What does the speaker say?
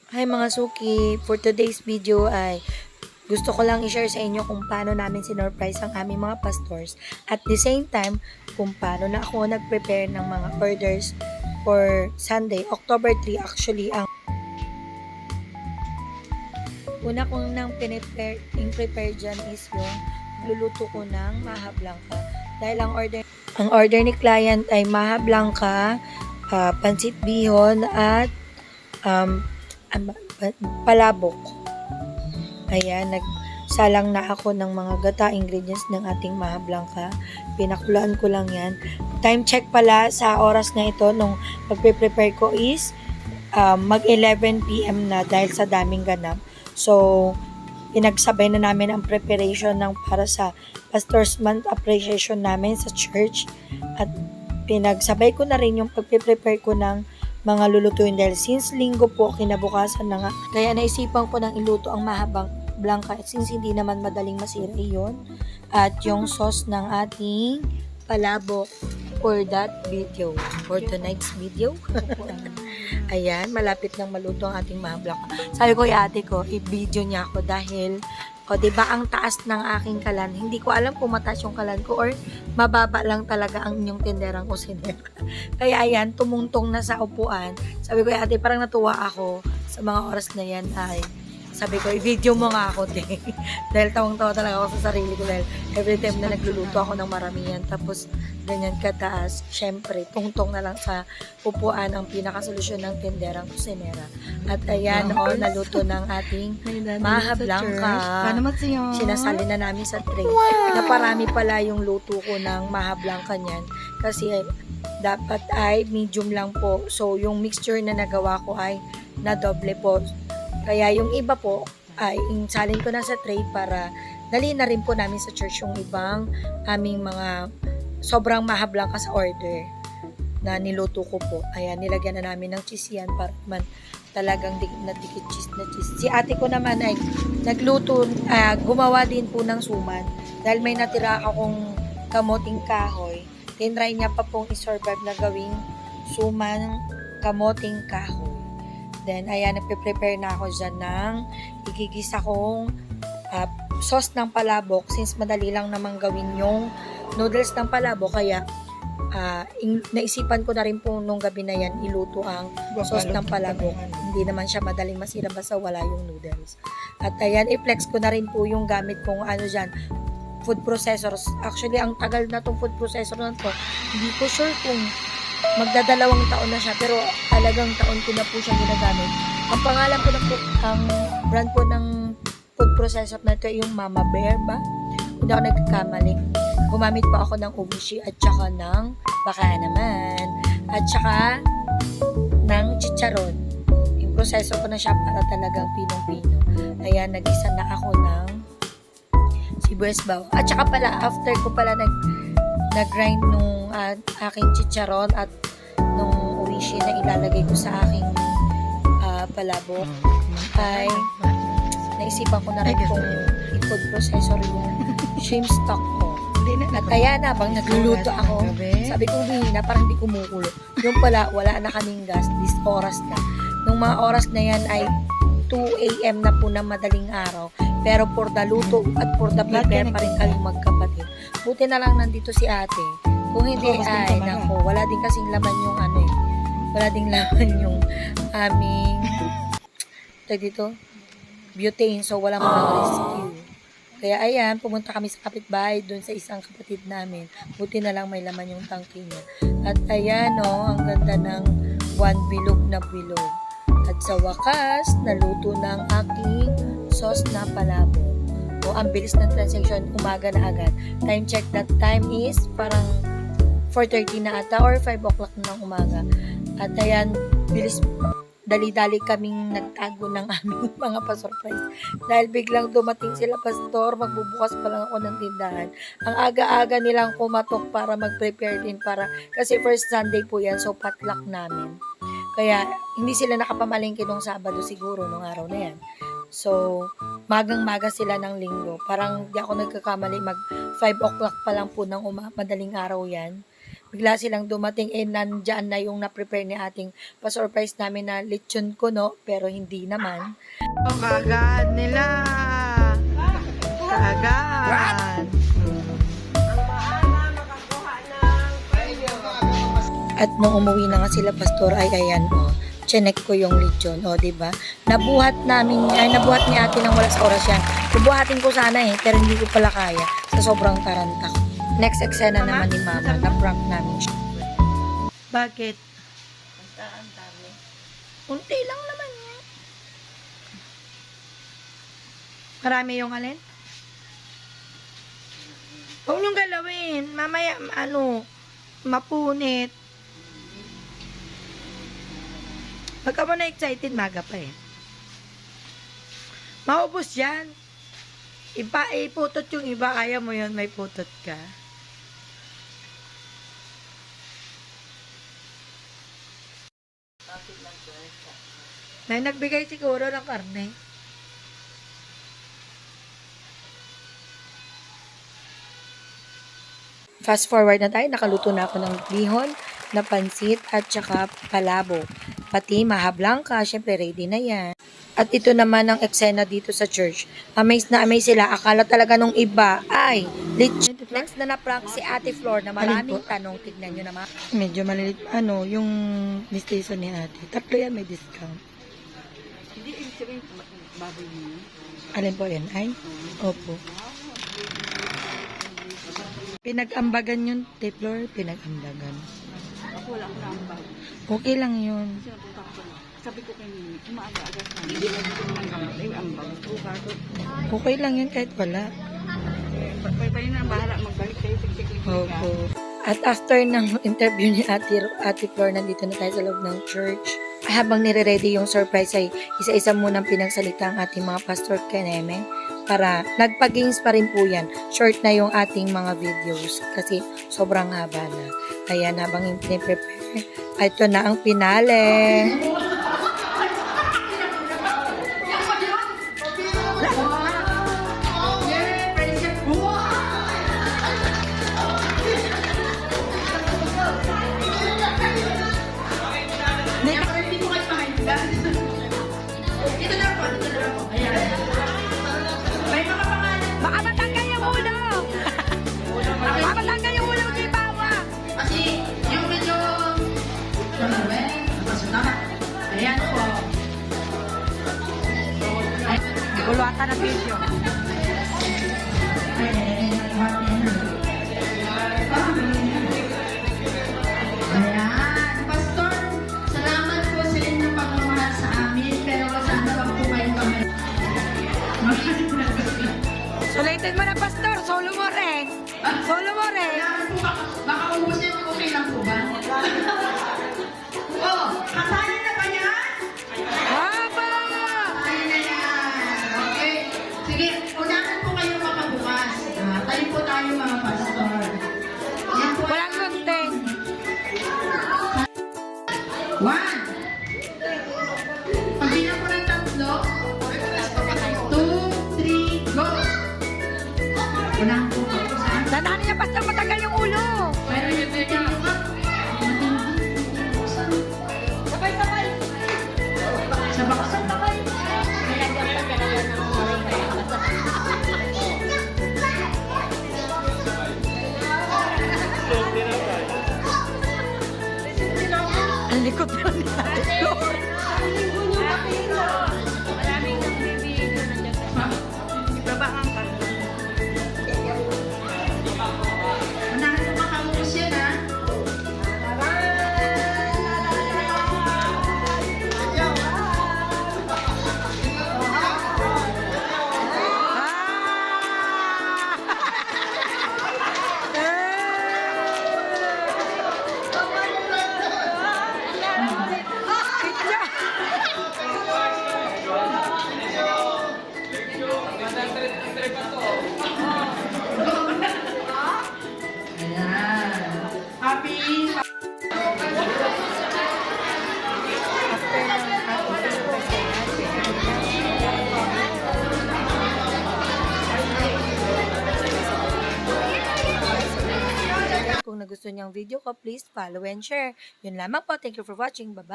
Hi mga suki, for today's video ay gusto ko lang i-share sa inyo kung paano namin sinurprise ang aming mga pastors. At the same time, kung paano na ako nag-prepare ng mga orders for Sunday, October 3 actually. Ang una kong nang prepare dyan is yung luluto ko ng maha blanca. Dahil ang order ni client ay maha blanca, pansit bihon at um, palabok. Ayan, nagsalang na ako ng mga gata ingredients ng ating maha blanca. Pinakulaan ko lang yan. Time check pala sa oras na ito nung magpe-prepare ko is mag 11 p.m. na dahil sa daming ganap. So, pinagsabay na namin ang preparation ng para sa Pastor's Month appreciation namin sa church. At pinagsabay ko na rin yung pagpe-prepare ko ng mga lulutuin dahil since linggo po kinabukasan na nga. Kaya naisipan ko nang iluto ang mahabang blanca since hindi naman madaling masira iyon. At yung sauce ng ating palabok for that video, for tonight's video. Ayan, malapit nang maluto ang ating maha blanca. Sabi ko ate ko, i-video niya ako dahil o, diba ang taas ng aking kalan? Hindi ko alam kung mataas yung kalan ko or mababa lang talaga ang inyong tinderang kusinera. Kaya ayan, tumungtong na sa upuan. Sabi ko, ate, parang natuwa ako sa mga oras na yan ay sabi ko, i-video mo nga ako, te. Dahil tawang-tawa talaga ako sa sarili ko dahil every time na nagluluto ako ng maramihan tapos ganyan kataas, syempre, tungtong na lang sa upuan ang pinakasolusyon ng tinderang kusinera. At ayan, naluto ng ating maha blanca. Sinasali na namin sa tray. Naparami pala yung luto ko ng maha blanca niyan kasi dapat ay medium lang po. So, yung mixture na nagawa ko ay na doble po. Kaya yung iba po ay insalin ko na sa tray para dali na rin po namin sa church yung ibang aming mga sobrang maha blanca sa order na niluto ko po. Ayan, nilagyan na namin ng cheese yan para man talagang dikit cheese na cheese. Si ate ko naman ay nagluto, gumawa din po ng suman dahil may natira akong kamoting kahoy. Tinry niya pa pong isurvive na gawing suman kamoting kahoy. Then, ayan, nagpe-prepare na ako dyan ng igigisa kong sauce ng palabok since madali lang naman gawin yung noodles ng palabok. Kaya, naisipan ko na rin po nung gabi na yan iluto ang sauce ng palabok. Hindi naman siya madaling masira basta wala yung noodles. At ayan, i-flex ko na rin po yung gamit kong dyan, food processors. Actually, ang tagal na tong food processor na to. Hindi ko sure kung magdadalawang taon na siya pero talagang taon ko na po siyang ginagamit. Ang pangalan po ang brand po ng food processor na ito yung Mama Bear ba? Hindi ako nagkakamali. Gumamit pa ako ng Obishi at saka ng baka naman at saka ng chicharon. Yung processor ko na siya para talagang pinong-pino. Ayan, nag-isa na ako ng sibuyas bawang. At saka pala, after ko pala nag-grind nung aking chicharon at nung uwishi na ilalagay ko sa aking palabok ay naisipan ko na rin kung i-food processor yung shrimp stock ko. At kaya na, bang nagluluto ako, sabi ko, na parang hindi kumukulo. Yung pala, wala na kaming gas, this oras na. Nung mga oras na yan ay 2 a.m. na po na madaling araw. Pero for the luto at for the prepare pa rin kaming magkapatid. Buti na lang nandito si ate. Kung hindi ay, nako, wala din kasing laman yung wala ding laman yung aming dito, butane. So, walang mga rescue. Kaya ayan, pumunta kami sa kapitbahay doon sa isang kapatid namin. Buti na lang may laman yung tangke niya. At ayan, ang ganda ng buwan bilog na bilog. At sa wakas, naluto ng aking sauce na palabok. Ang bilis ng transaction, umaga na agad. Time check, that time is parang 4:30 na ata or 5 o'clock na ng umaga. At ayan, bilis, dali-dali kaming nagtago ng aming mga pa-surprise. Dahil biglang dumating sila pastor, magbubukas pa lang ako ng tindahan. Ang aga-aga nilang kumatok para mag-prepare din kasi first Sunday po yan, so potluck namin. Kaya, hindi sila nakapamalingki nung Sabado siguro, nung araw na yan. So, magang-maga sila ng linggo. Parang di ako nagkakamali, mag 5 o'clock pa lang po ng madaling araw yan. bigla silang dumating, nandyan na yung na-prepare ni ating pa-surprise namin na lechon kuno, pero hindi naman. Kagad nila! Kagad! At nung umuwi na nga sila, Pastor, ay ayan, chinek ko yung lechon, diba? Nabuhat ni ate nang wala sa oras yan. Bubuhatin ko sana pero hindi ko pala kaya sa sobrang taranta ko. Next eksena naman ni Mama, na-prank namin siya. Bakit? Ang dami. Unti lang naman yan. Marami yung alin? Huwag niyong galawin. Mamaya, mapunit. Pagka mo na excited, maga pa Maubos yan. Iputot yung iba, kaya mo yun, may putot ka. May nagbigay siguro ng karne. Fast forward na tayo, nakaluto na ako ng bihon, na pansit, at saka palabo. Pati maha blanca, syempre ready na yan. At ito naman ang eksena dito sa church. Amaze na amaze sila. Akala talaga nung iba ay lechon. Next na na-prank si Ate Flor na maraming tanong. Tignan nyo naman. Medyo malilit. Yung distinction ni Ate. 3 yan may discount. Hindi ibig sabihin baboy niyo. Alin po yan? Ay? Opo. Pinag-ambagan yun, Ate Flor. Pinag-ambagan. Ako wala akong ambag. Okay lang yun. Sinapunta ko pala. Sabi ko kay Nini, umaaga-aga sa hindi na dito ng ambag. Okay lang yun kahit wala. Pagpapay na bahala, magbalik kayo. Opo. At after ng interview ni Ate Flor, nandito na tayo sa loob ng church. Habang nire-ready yung surprise ay isa-isa munang pinagsalita ang ating mga pastor Keneme para nagpa-gains pa rin po yan. Short na yung ating mga videos kasi sobrang haba na. Kaya habang prepare, ito na ang finale. Baka matanggal yung ulo! Baka matanggal yung ulo kay Bawa! Kasi yung medyo... Ayan po. Ay, guluatan ng video. Ayan. Pastor, salamat po sa inyong pagmamahal sa amin. Pero sana wag po kayong kamay. Sulitin mo na, Pastor. Solo mo rin. Solo mo rin. Kailangan po baka ubusin ko, okay lang po ba? Oh, kasayan na ba yan? Haba! Kasayan na yan. Okay. Sige, unahan po kayo makabukas. Tayo po tayo mga pastor. Yan po. Walang gunting. 1. Pag bilang ko ng 3, 2, 3, go! Unahan po ako sa... Danaan niya, Pastor. gusto niyang video ko, please follow and share. Yun lamang po. Thank you for watching. Bye-bye.